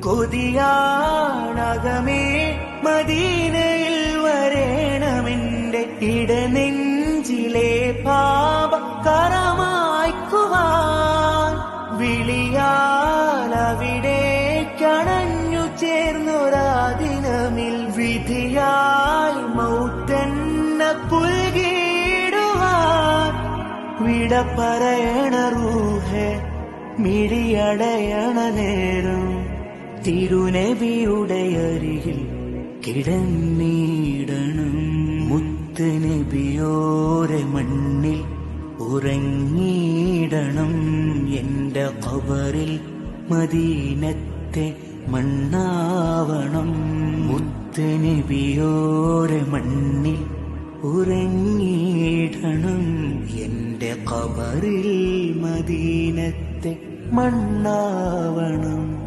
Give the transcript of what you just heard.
കൊതിയാണകമേ മദീനയിൽ വരേണമെന്റെ ഇടനെഞ്ചിലെ പാപ കറമായ്ക്കുവാൻ വിളിയാലവിടെ കണഞ്ഞു ചേർന്നൊരാ ദിനമിൽ വിധിയായി മൗത്തെന്ന പുൽകിടുവാൻ വിട പറയണ റൂഹേ മിഴിയടയണ നേരം തിരുനബിയുടെ അരികിൽ കിടന്നിടണം. മുത്ത് നബിയോരെ മണ്ണിൽ ഉറങ്ങിയിടണം. എന്റെ ഖബറിൽ മദീനത്തെ മണ്ണാവണം. മുത്ത് നബിയോരെ മണ്ണിൽ ഉറങ്ങിയിടണം. എന്റെ ഖബറിൽ മദീനത്തെ മണ്ണാവണം.